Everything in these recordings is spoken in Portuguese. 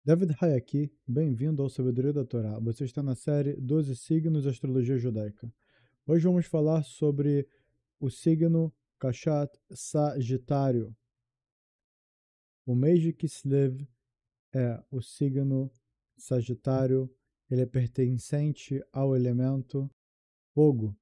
David Hay aqui, bem-vindo ao Sabedoria da Torá. Você está na série 12 Signos Astrologia Judaica. Hoje vamos falar sobre o signo Kashat Sagitário. O mês de Kislev é o signo Sagitário, ele é pertencente ao elemento fogo.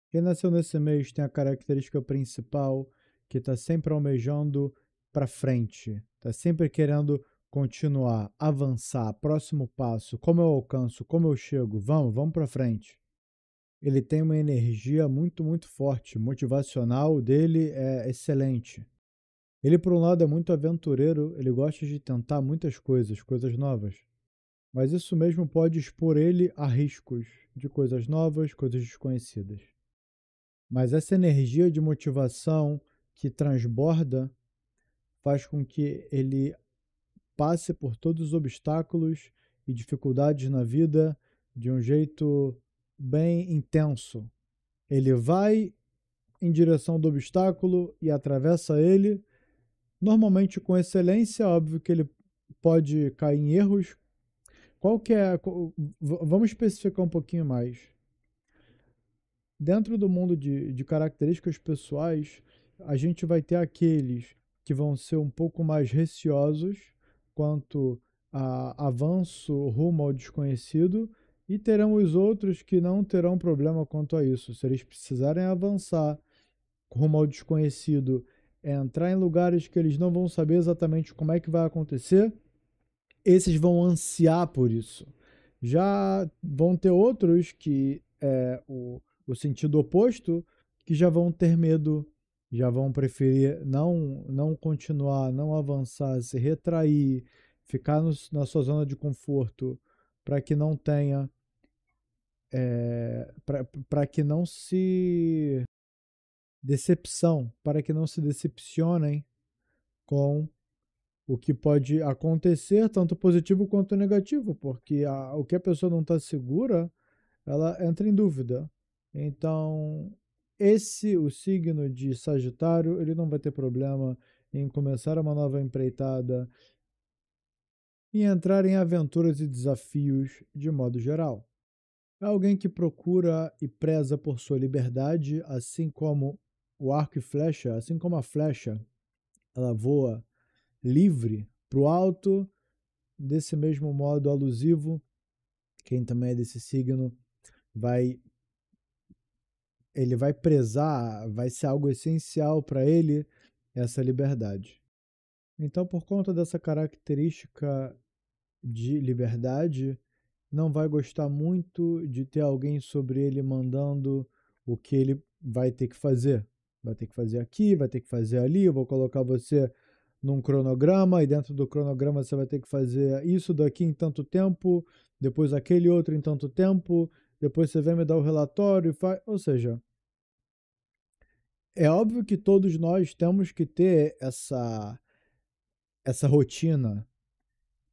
Quem nasceu nesse mês tem a característica principal que está sempre almejando para frente, está sempre querendo continuar, avançar, próximo passo, como eu alcanço, como eu chego, vamos para frente. Ele tem uma energia muito, muito forte, motivacional dele é excelente. Ele, por um lado, é muito aventureiro, ele gosta de tentar muitas coisas, coisas novas. Mas isso mesmo pode expor ele a riscos de coisas novas, coisas desconhecidas. Mas essa energia de motivação que transborda faz com que ele passe por todos os obstáculos e dificuldades na vida de um jeito bem intenso. Ele vai em direção do obstáculo e atravessa ele, normalmente com excelência. Óbvio que ele pode cair em erros. Qual que é? Vamos especificar um pouquinho mais. Dentro do mundo de características pessoais, a gente vai ter aqueles que vão ser um pouco mais receosos quanto a avanço rumo ao desconhecido, e terão os outros que não terão problema quanto a isso. Se eles precisarem avançar rumo ao desconhecido, entrar em lugares que eles não vão saber exatamente como é que vai acontecer, esses vão ansiar por isso. Já vão ter outros que o sentido oposto, que já vão ter medo, já vão preferir não continuar, não avançar, se retrair, ficar na sua zona de conforto, para que não tenha, para que não se decepção, para que não se decepcionem com o que pode acontecer, tanto positivo quanto negativo, porque o que a pessoa não está segura, ela entra em dúvida. Então, o signo de Sagitário, ele não vai ter problema em começar uma nova empreitada e entrar em aventuras e desafios de modo geral. É alguém que procura e preza por sua liberdade, assim como o arco e flecha, assim como a flecha, ela voa livre para o alto. Desse mesmo modo alusivo, quem também é desse signo vai ele vai prezar, vai ser algo essencial para ele essa liberdade. Então, por conta dessa característica de liberdade, não vai gostar muito de ter alguém sobre ele mandando o que ele vai ter que fazer. Vai ter que fazer aqui, vai ter que fazer ali, eu vou colocar você num cronograma, e dentro do cronograma você vai ter que fazer isso daqui em tanto tempo, depois aquele outro em tanto tempo, depois você vem me dar o relatório e faz. Ou seja, é óbvio que todos nós temos que ter essa rotina,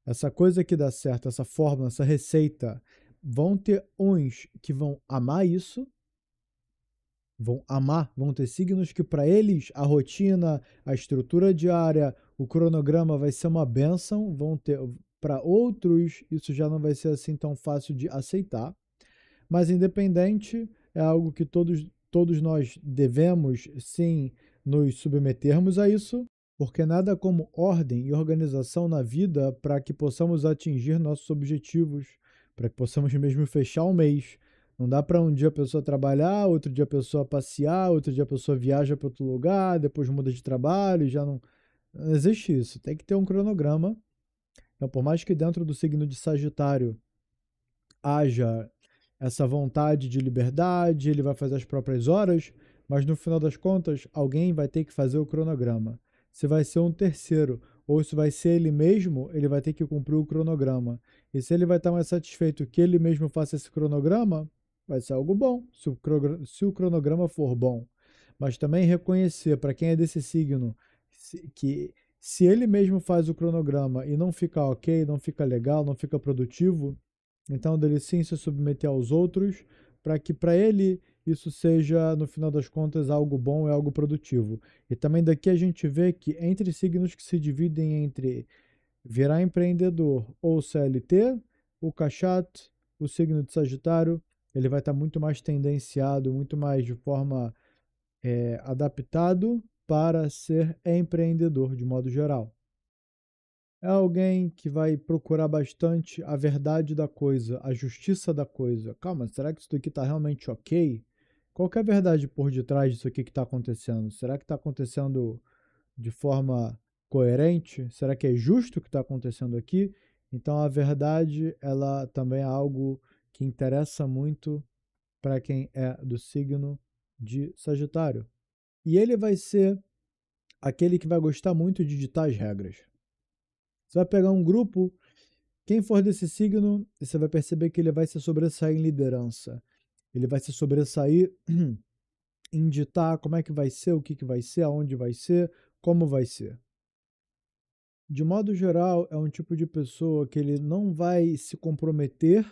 essa coisa que dá certo, essa fórmula, essa receita. Vão ter uns que vão amar isso, vão amar, vão ter signos que para eles a rotina, a estrutura diária, o cronograma vai ser uma bênção, vão ter para outros isso já não vai ser assim tão fácil de aceitar, mas independente, é algo que todos nós devemos sim nos submetermos a isso, porque nada como ordem e organização na vida para que possamos atingir nossos objetivos, para que possamos mesmo fechar o mês. Não dá para um dia a pessoa trabalhar, outro dia a pessoa passear, outro dia a pessoa viaja para outro lugar, depois muda de trabalho, já não existe isso. Tem que ter um cronograma. Então, por mais que dentro do signo de Sagitário haja essa vontade de liberdade, ele vai fazer as próprias horas, mas no final das contas, alguém vai ter que fazer o cronograma. Se vai ser um terceiro ou se vai ser ele mesmo, ele vai ter que cumprir o cronograma. E se ele vai estar mais satisfeito que ele mesmo faça esse cronograma, vai ser algo bom, se o cronograma for bom. Mas também reconhecer para quem é desse signo que se ele mesmo faz o cronograma e não fica ok, não fica legal, não fica produtivo, então dele sim se submeter aos outros, para que para ele isso seja, no final das contas, algo bom e algo produtivo. E também daqui a gente vê que entre signos que se dividem entre virar empreendedor ou CLT, o Cachat, o signo de Sagitário, ele vai estar muito mais tendenciado, muito mais de forma adaptado para ser empreendedor, de modo geral. É alguém que vai procurar bastante a verdade da coisa, a justiça da coisa. Calma, será que isso daqui está realmente ok? Qual que é a verdade por detrás disso aqui que está acontecendo? Será que está acontecendo de forma coerente? Será que é justo o que está acontecendo aqui? Então a verdade, ela também é algo que interessa muito para quem é do signo de Sagitário. E ele vai ser aquele que vai gostar muito de ditar as regras. Você vai pegar um grupo, quem for desse signo, você vai perceber que ele vai se sobressair em liderança. Ele vai se sobressair em ditar como é que vai ser, o que, que vai ser, aonde vai ser, como vai ser. De modo geral, é um tipo de pessoa que ele não vai se comprometer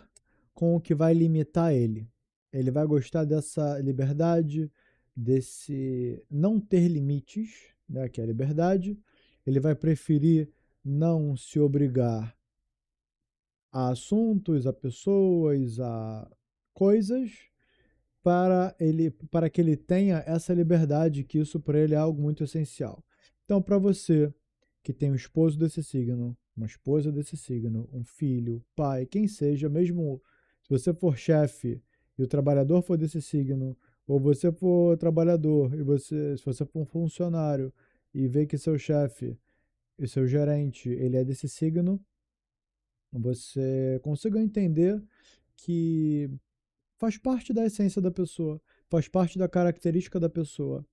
com o que vai limitar ele. Ele vai gostar dessa liberdade, desse não ter limites, né, que é a liberdade. Ele vai preferir não se obrigar a assuntos, a pessoas, a coisas, para que ele tenha essa liberdade, que isso para ele é algo muito essencial. Então, para você que tem um esposo desse signo, uma esposa desse signo, um filho, pai, quem seja, mesmo se você for chefe e o trabalhador for desse signo, ou você for trabalhador e se você for um funcionário e vê que seu chefe e seu gerente, ele é desse signo, você consiga entender que faz parte da essência da pessoa, faz parte da característica da pessoa.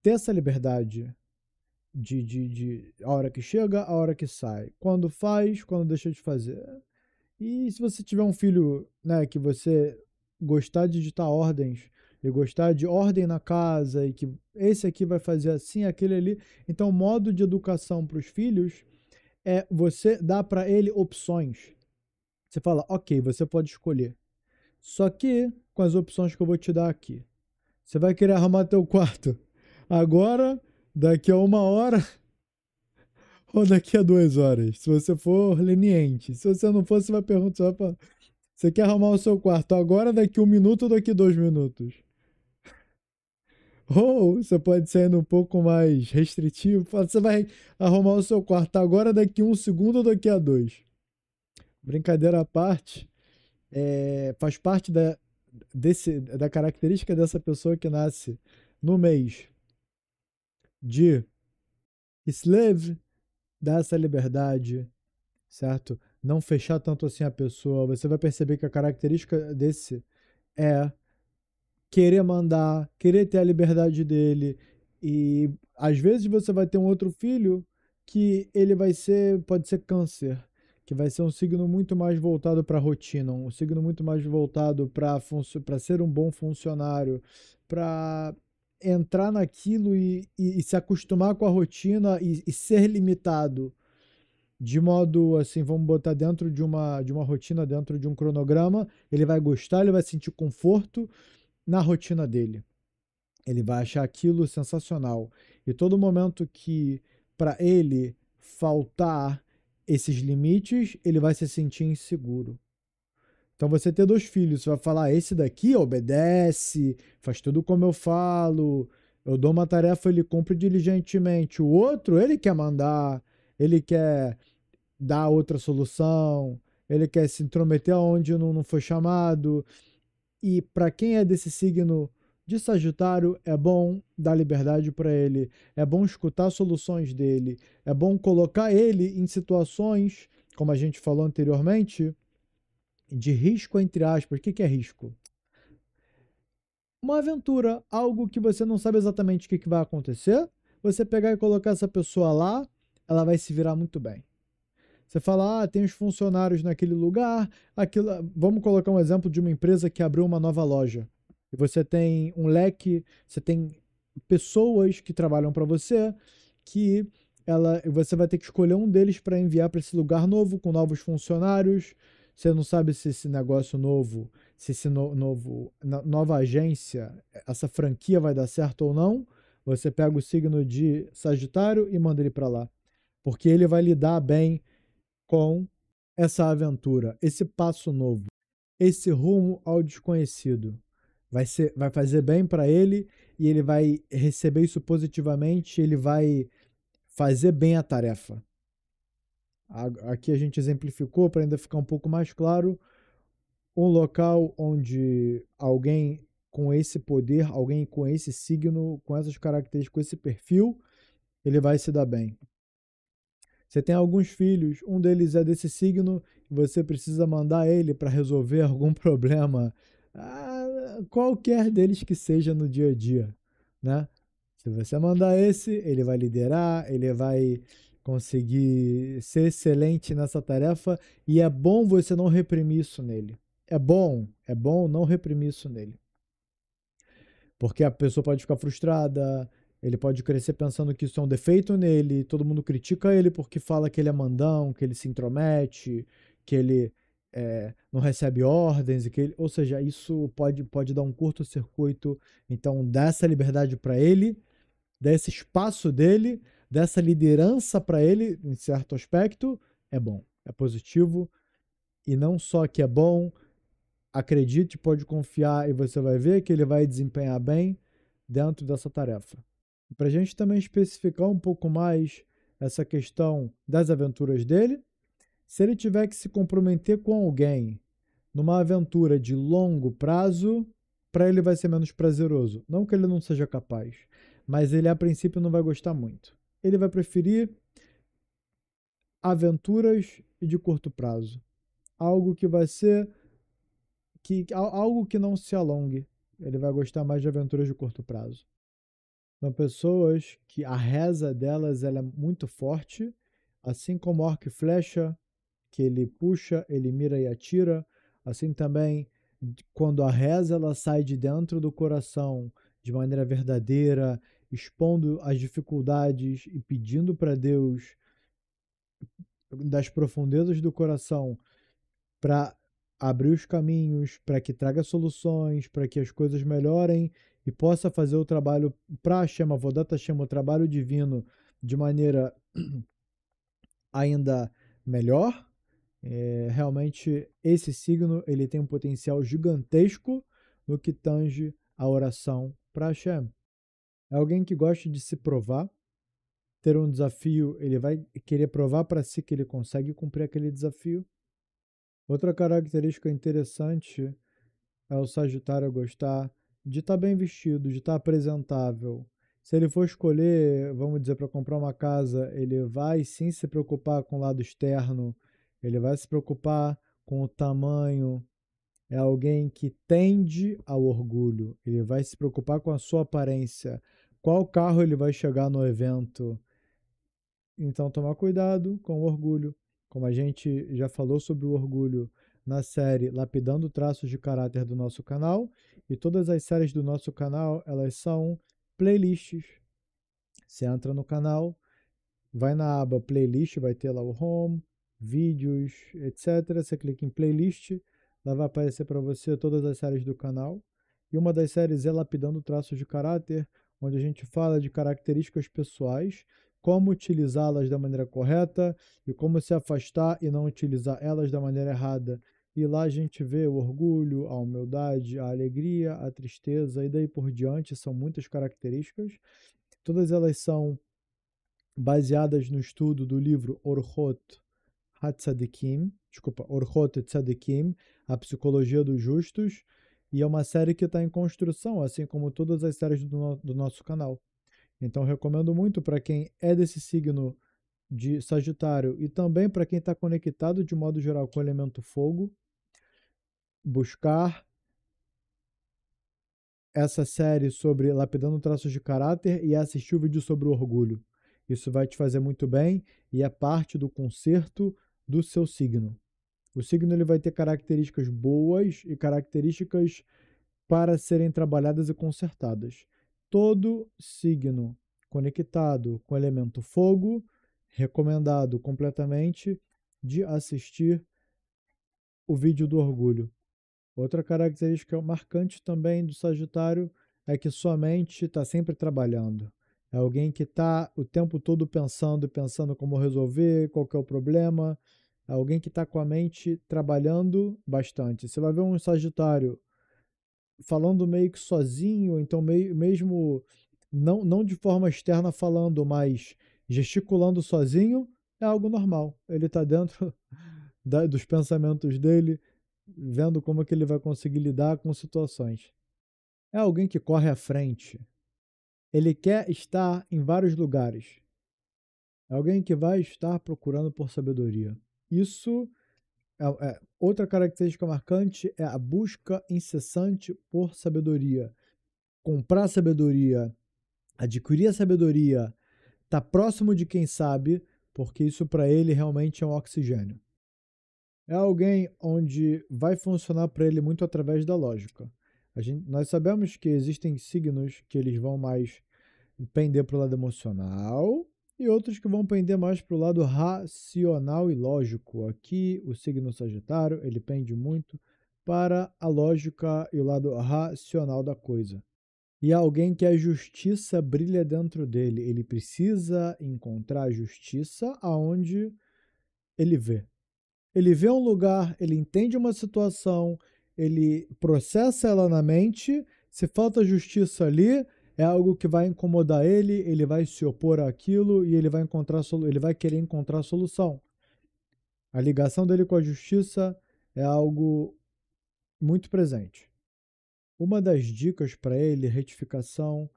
Ter essa liberdade de a hora que chega, a hora que sai. Quando faz, quando deixa de fazer. E se você tiver um filho, né, que você gostar de ditar ordens, e gostar de ordem na casa, e que esse aqui vai fazer assim, aquele ali. Então, o modo de educação para os filhos é você dar para ele opções. Você fala, ok, você pode escolher. Só que com as opções que eu vou te dar aqui. Você vai querer arrumar teu quarto agora, daqui a 1 hora ou daqui a 2 horas? Se você for leniente. Se você não for, você vai perguntar, você quer arrumar o seu quarto agora, daqui 1 minuto ou daqui 2 minutos? Ou você pode ser um pouco mais restritivo. Você vai arrumar o seu quarto agora, daqui 1 segundo ou daqui a 2? Brincadeira à parte, faz parte da característica dessa pessoa que nasce no mês de Slave, dar essa liberdade, certo? Não fechar tanto assim a pessoa. Você vai perceber que a característica desse é querer mandar, querer ter a liberdade dele. E às vezes você vai ter um outro filho que ele pode ser câncer, que vai ser um signo muito mais voltado para a rotina, um signo muito mais voltado para ser um bom funcionário, para entrar naquilo e se acostumar com a rotina e ser limitado. De modo assim, vamos botar dentro de uma rotina, dentro de um cronograma, ele vai gostar, ele vai sentir conforto na rotina dele. Ele vai achar aquilo sensacional. E todo momento que para ele faltar esses limites, ele vai se sentir inseguro. Então você ter 2 filhos, você vai falar, esse daqui obedece, faz tudo como eu falo, eu dou uma tarefa, ele cumpre diligentemente. O outro, ele quer mandar, ele quer dar outra solução, ele quer se intrometer onde não foi chamado. E para quem é desse signo de Sagitário, é bom dar liberdade para ele, é bom escutar soluções dele, é bom colocar ele em situações, como a gente falou anteriormente, de risco entre aspas. O que é risco? Uma aventura, algo que você não sabe exatamente o que vai acontecer. Você pegar e colocar essa pessoa lá, ela vai se virar muito bem. Você fala, tem os funcionários naquele lugar, aquilo. Vamos colocar um exemplo de uma empresa que abriu uma nova loja. E você tem um leque, você tem pessoas que trabalham para você, que você vai ter que escolher um deles para enviar para esse lugar novo, com novos funcionários. Você não sabe se esse negócio novo, se esse nova agência, essa franquia vai dar certo ou não. Você pega o signo de Sagitário e manda ele para lá. porque ele vai lidar bem com essa aventura, esse passo novo, esse rumo ao desconhecido. Vai fazer bem para ele e ele vai receber isso positivamente, ele vai fazer bem a tarefa. Aqui a gente exemplificou para ainda ficar um pouco mais claro um local onde alguém com esse poder, alguém com esse signo, com essas características, com esse perfil, ele vai se dar bem. Você tem alguns filhos, um deles é desse signo, e você precisa mandar ele para resolver algum problema, qualquer deles que seja no dia a dia, né? Se você mandar esse, ele vai liderar, ele vai conseguir ser excelente nessa tarefa e é bom você não reprimir isso nele. É bom não reprimir isso nele. Porque a pessoa pode ficar frustrada, ele pode crescer pensando que isso é um defeito nele, todo mundo critica ele porque fala que ele é mandão, que ele se intromete, que ele não recebe ordens, ou seja, isso pode dar um curto-circuito. Então, dá essa liberdade para ele, dá esse espaço dele, dessa liderança para ele, em certo aspecto, é bom, é positivo. E não só que é bom, acredite, pode confiar e você vai ver que ele vai desempenhar bem dentro dessa tarefa. Para a gente também especificar um pouco mais essa questão das aventuras dele, se ele tiver que se comprometer com alguém numa aventura de longo prazo, para ele vai ser menos prazeroso. Não que ele não seja capaz, mas ele a princípio não vai gostar muito. Ele vai preferir aventuras de curto prazo. Algo que vai ser algo que não se alongue. Ele vai gostar mais de aventuras de curto prazo. São pessoas que a reza delas ela é muito forte, assim como o arco e flecha, que ele puxa, ele mira e atira, assim também quando a reza ela sai de dentro do coração de maneira verdadeira, expondo as dificuldades e pedindo para Deus das profundezas do coração para abrir os caminhos, para que traga soluções, para que as coisas melhorem e possa fazer o trabalho para a Shema Vodata Shema, o trabalho divino, de maneira ainda melhor. Realmente, esse signo ele tem um potencial gigantesco no que tange a oração para Hashem. É alguém que gosta de se provar, ter um desafio, ele vai querer provar para si que ele consegue cumprir aquele desafio. Outra característica interessante é o Sagitário gostar de estar bem vestido, de estar apresentável. Se ele for escolher, vamos dizer, para comprar uma casa, ele vai sim se preocupar com o lado externo, ele vai se preocupar com o tamanho. É alguém que tende ao orgulho, ele vai se preocupar com a sua aparência. Qual carro ele vai chegar no evento? Então, tomar cuidado com o orgulho. Como a gente já falou sobre o orgulho na série Lapidando Traços de Caráter do nosso canal, e todas as séries do nosso canal, elas são playlists. Você entra no canal, vai na aba playlist, vai ter lá o home, vídeos, etc. Você clica em playlist, lá vai aparecer para você todas as séries do canal. E uma das séries é Lapidando Traços de Caráter, onde a gente fala de características pessoais, como utilizá-las da maneira correta e como se afastar e não utilizar elas da maneira errada. E lá a gente vê o orgulho, a humildade, a alegria, a tristeza e daí por diante, são muitas características. Todas elas são baseadas no estudo do livro Orhot HaTzadekim, Orhot Tzadikim, A Psicologia dos Justos, e é uma série que está em construção, assim como todas as séries do nosso canal. Então recomendo muito para quem é desse signo de Sagitário e também para quem está conectado de modo geral com o elemento fogo, buscar essa série sobre lapidando traços de caráter e assistir o vídeo sobre o orgulho. Isso vai te fazer muito bem e é parte do conserto do seu signo. O signo ele vai ter características boas e características para serem trabalhadas e consertadas. Todo signo conectado com o elemento fogo, recomendado completamente de assistir o vídeo do orgulho. Outra característica marcante também do Sagitário é que sua mente está sempre trabalhando. É alguém que está o tempo todo pensando como resolver, qual que é o problema. É alguém que está com a mente trabalhando bastante. Você vai ver um Sagitário falando meio que sozinho, então mesmo não de forma externa falando, mas gesticulando sozinho, é algo normal. Ele está dentro dos pensamentos dele, vendo como é que ele vai conseguir lidar com situações. É alguém que corre à frente. Ele quer estar em vários lugares. É alguém que vai estar procurando por sabedoria. Isso outra característica marcante é a busca incessante por sabedoria. Comprar sabedoria, adquirir a sabedoria, tá próximo de quem sabe, porque isso para ele realmente é um oxigênio. É alguém onde vai funcionar para ele muito através da lógica. Nós sabemos que existem signos que eles vão mais pender para o lado emocional e outros que vão pender mais para o lado racional e lógico. Aqui, o signo Sagitário, ele pende muito para a lógica e o lado racional da coisa. E alguém que a justiça brilha dentro dele. Ele precisa encontrar a justiça aonde ele vê. Ele vê um lugar, ele entende uma situação, ele processa ela na mente. Se falta justiça ali, é algo que vai incomodar ele vai se opor àquilo e ele vai querer encontrar a solução. A ligação dele com a justiça é algo muito presente. Uma das dicas para ele, retificação,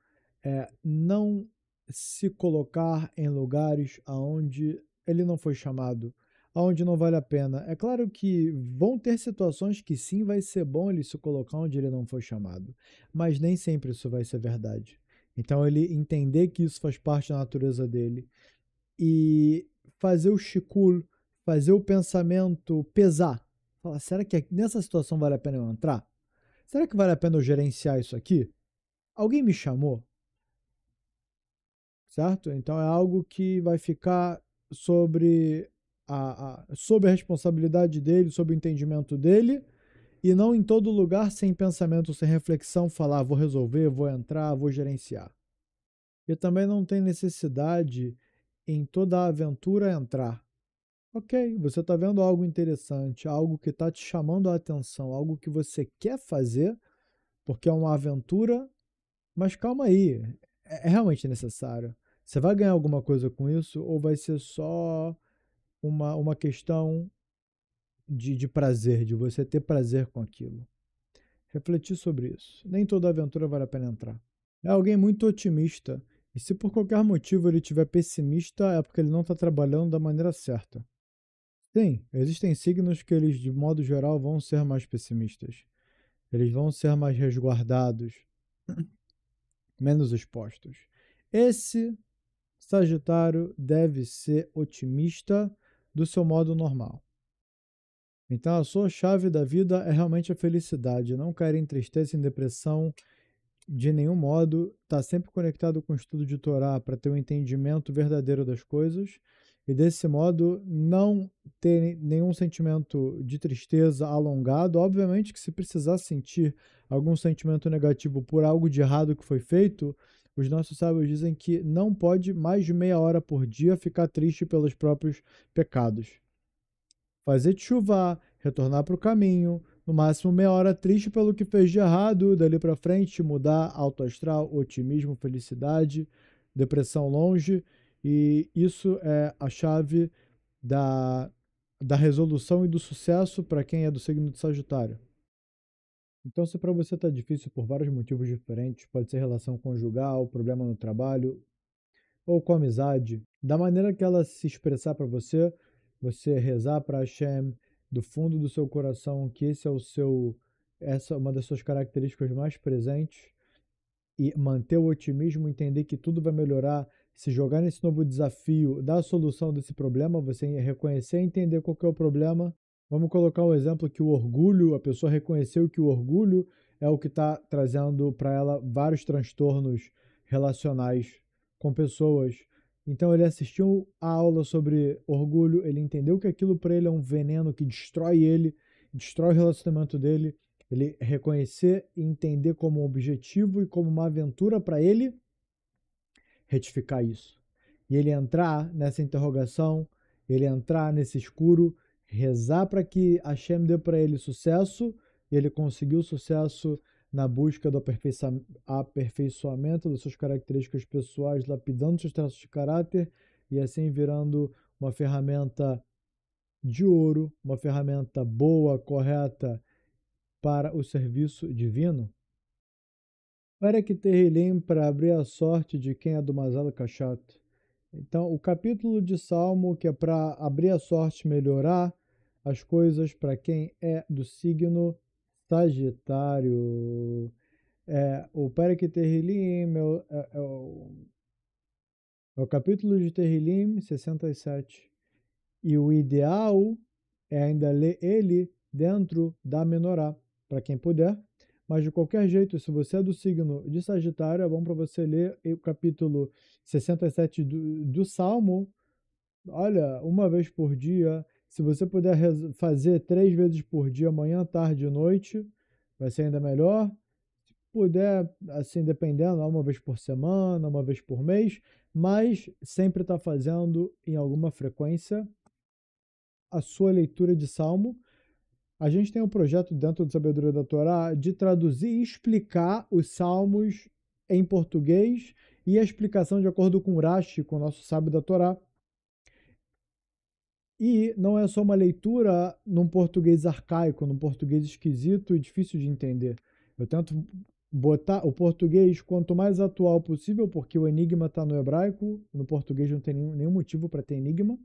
é não se colocar em lugares aonde ele não foi chamado, aonde não vale a pena. É claro que vão ter situações que sim vai ser bom ele se colocar onde ele não foi chamado, mas nem sempre isso vai ser verdade. Então ele entender que isso faz parte da natureza dele e fazer o shikul, fazer o pensamento pesar. Falar, será que nessa situação vale a pena eu entrar? Será que vale a pena eu gerenciar isso aqui? Alguém me chamou, certo? Então é algo que vai ficar sob a responsabilidade dele, sob o entendimento dele, e não em todo lugar, sem pensamento, sem reflexão, falar, vou resolver, vou entrar, vou gerenciar. E também não tem necessidade em toda a aventura entrar. Ok, você está vendo algo interessante, algo que está te chamando a atenção, algo que você quer fazer, porque é uma aventura. Mas calma aí, é realmente necessário? Você vai ganhar alguma coisa com isso ou vai ser só uma questão de prazer, de você ter prazer com aquilo? Refletir sobre isso. Nem toda aventura vale a pena entrar. É alguém muito otimista. E se por qualquer motivo ele estiver pessimista, é porque ele não está trabalhando da maneira certa. Sim, existem signos que eles, de modo geral, vão ser mais pessimistas. Eles vão ser mais resguardados, menos expostos. Esse Sagitário deve ser otimista do seu modo normal. Então, a sua chave da vida é realmente a felicidade. Não cair em tristeza, em depressão, de nenhum modo. Está sempre conectado com o estudo de Torá para ter um entendimento verdadeiro das coisas. E desse modo, não ter nenhum sentimento de tristeza alongado. Obviamente que se precisar sentir algum sentimento negativo por algo de errado que foi feito, os nossos sábios dizem que não pode mais de meia hora por dia ficar triste pelos próprios pecados. Fazer chuva, retornar para o caminho, no máximo meia hora triste pelo que fez de errado, dali para frente mudar alto astral, otimismo, felicidade, depressão longe, e isso é a chave da, da resolução e do sucesso para quem é do signo de Sagitário. Então, se para você está difícil por vários motivos diferentes, pode ser relação conjugal, problema no trabalho ou com amizade, da maneira que ela se expressar para você, você rezar para Hashem do fundo do seu coração que essa é uma das suas características mais presentes e manter o otimismo, entender que tudo vai melhorar, se jogar nesse novo desafio da solução desse problema, você reconhecer e entender qual que é o problema. Vamos colocar um exemplo que o orgulho, a pessoa reconheceu que o orgulho é o que está trazendo para ela vários transtornos relacionais com pessoas. Então ele assistiu a aula sobre orgulho, ele entendeu que aquilo para ele é um veneno que destrói ele, destrói o relacionamento dele. Ele reconhecer e entender como um objetivo e como uma aventura para ele, retificar isso. E ele entrar nessa interrogação, ele entrar nesse escuro, rezar para que Hashem dê para ele sucesso, e ele conseguiu sucesso na busca do aperfeiçoamento das suas características pessoais, lapidando seus traços de caráter e assim virando uma ferramenta de ouro, uma ferramenta boa, correta para o serviço divino. Para que Terrilim para abrir a sorte de quem é do Mazal Kashat. Então, o capítulo de Salmo que é para abrir a sorte, melhorar as coisas para quem é do signo Sagitário. O Perek Terrilim é o capítulo de Terrilim 67. E o ideal é ainda ler ele dentro da menorá, para quem puder. Mas de qualquer jeito, se você é do signo de Sagitário, é bom para você ler o capítulo 67 do Salmo, olha, uma vez por dia. Se você puder fazer 3 vezes por dia, manhã, tarde e noite, vai ser ainda melhor. Se puder, assim, dependendo, uma vez por semana, uma vez por mês, mas sempre está fazendo em alguma frequência a sua leitura de Salmo. A gente tem um projeto dentro do Sabedoria da Torá de traduzir e explicar os Salmos em português e a explicação de acordo com o Rashi, com o nosso sábio da Torá. E não é só uma leitura num português arcaico, num português esquisito e difícil de entender. Eu tento botar o português quanto mais atual possível, porque o enigma está no hebraico, no português não tem nenhum motivo para ter enigma.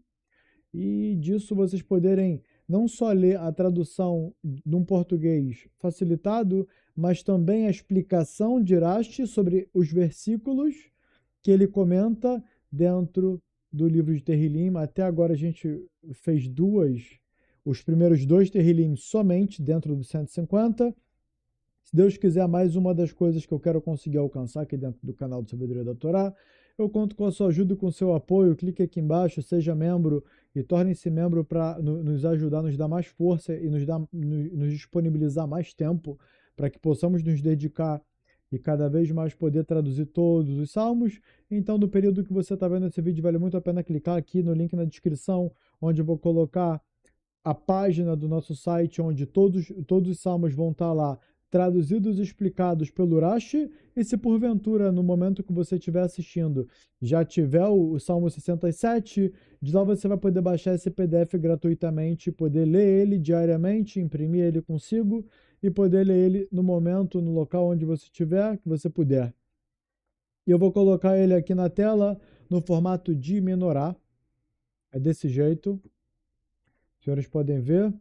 E disso vocês poderem não só ler a tradução num português facilitado, mas também a explicação de Rashi sobre os versículos que ele comenta dentro do livro de Terrilim. Até agora a gente fez os primeiros 2 Terrilim somente dentro do 150. Se Deus quiser, mais uma das coisas que eu quero conseguir alcançar aqui dentro do canal do Sabedoria da Torá, eu conto com a sua ajuda e com o seu apoio. Clique aqui embaixo, seja membro e torne-se membro para nos ajudar, nos dar mais força e nos disponibilizar mais tempo para que possamos nos dedicar e cada vez mais poder traduzir todos os salmos. Então, no período que você está vendo esse vídeo, vale muito a pena clicar aqui no link na descrição, onde eu vou colocar a página do nosso site, onde todos os salmos vão estar lá, traduzidos e explicados pelo Rashi. E se porventura, no momento que você estiver assistindo, já tiver o Salmo 67, de lá você vai poder baixar esse PDF gratuitamente, poder ler ele diariamente, imprimir ele consigo e poder ler ele no momento, no local onde você estiver, que você puder. E eu vou colocar ele aqui na tela, no formato de menorá. É desse jeito. Os senhores podem ver.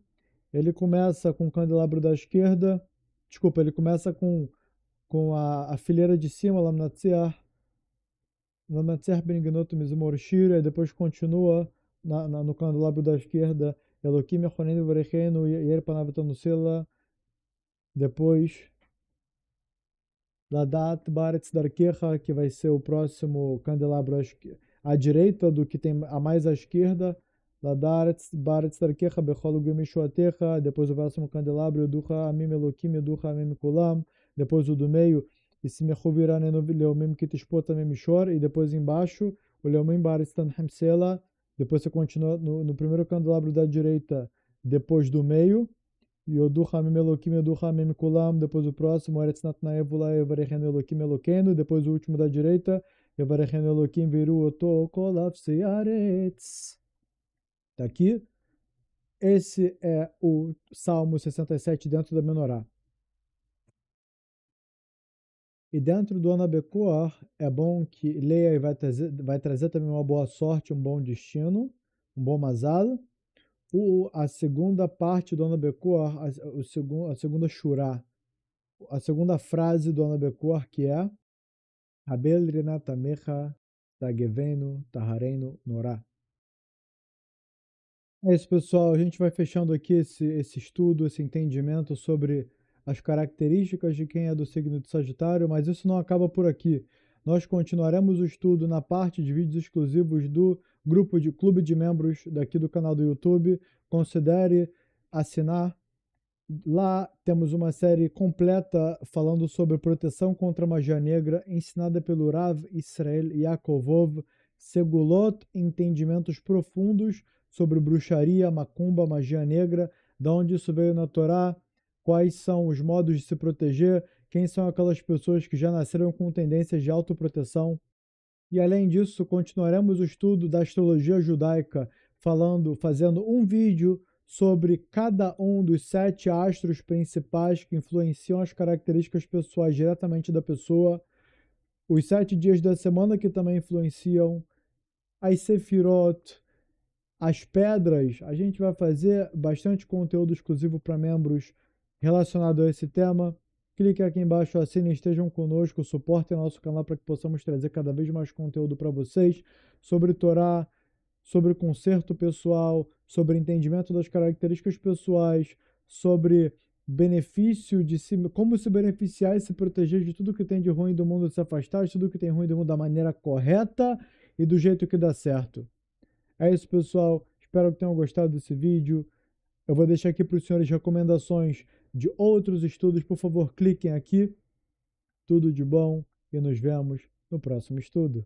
Ele começa com o candelabro da esquerda. Desculpa, ele começa com a fileira de cima, Lamnatziar Benignoto Mizmor Shira, e depois continua no candelabro da esquerda, Elokim Echonenu Varechenu Yer Panav Tanusela, depois Ladat Baretz Darkecha, que vai ser o próximo candelabro à direita do que tem a mais à esquerda, Ladat Baretz Darkecha Bechol Gemishuatecha, depois o próximo candelabro, Educha Amim Elokim, Educha Amim Kulam, depois o do meio, e depois embaixo, o Leomim Baretz Tanhem Sela, depois você continua no primeiro candelabro da direita, depois do meio, Yodu Hamim Elokim, Yodu Hamim Kulam, depois o próximo, Eretz Natnae Vula, Evarechen Elokim Eloqueno, depois o último da direita, Evarechen Elokim Viru Oto Kolav Searetz. Tá aqui. Esse é o Salmo 67 dentro da menorá. E dentro do Anabecoar, é bom que leia e vai trazer também uma boa sorte, um bom destino, um bom mazal. A segunda parte do Anabecoar, a segunda shurá, a segunda frase do Anabecoar, que é Abel Renatamecha Tagevenu Taharenu Norá. É isso, pessoal. A gente vai fechando aqui esse estudo, esse entendimento sobre as características de quem é do signo de Sagitário, mas isso não acaba por aqui. Nós continuaremos o estudo na parte de vídeos exclusivos do grupo de clube de membros daqui do canal do YouTube. Considere assinar Lá temos uma série completa falando sobre proteção contra magia negra, ensinada pelo Rav Israel Yakovov Segulot, entendimentos profundos sobre bruxaria, macumba, magia negra, de onde isso veio na Torá, quais são os modos de se proteger, quem são aquelas pessoas que já nasceram com tendências de autoproteção. E além disso, continuaremos o estudo da astrologia judaica, fazendo um vídeo sobre cada um dos 7 astros principais que influenciam as características pessoais diretamente da pessoa, os 7 dias da semana que também influenciam, as sefirot, as pedras. A gente vai fazer bastante conteúdo exclusivo para membros relacionado a esse tema. Clique aqui embaixo, assinem, estejam conosco, suportem nosso canal para que possamos trazer cada vez mais conteúdo para vocês sobre Torá, sobre conserto pessoal, sobre entendimento das características pessoais, sobre benefício de si, como se beneficiar e se proteger de tudo que tem de ruim do mundo, se afastar de tudo que tem ruim do mundo da maneira correta e do jeito que dá certo. É isso, pessoal. Espero que tenham gostado desse vídeo. Eu vou deixar aqui para os senhores recomendações de outros estudos. Por favor, cliquem aqui. Tudo de bom e nos vemos no próximo estudo.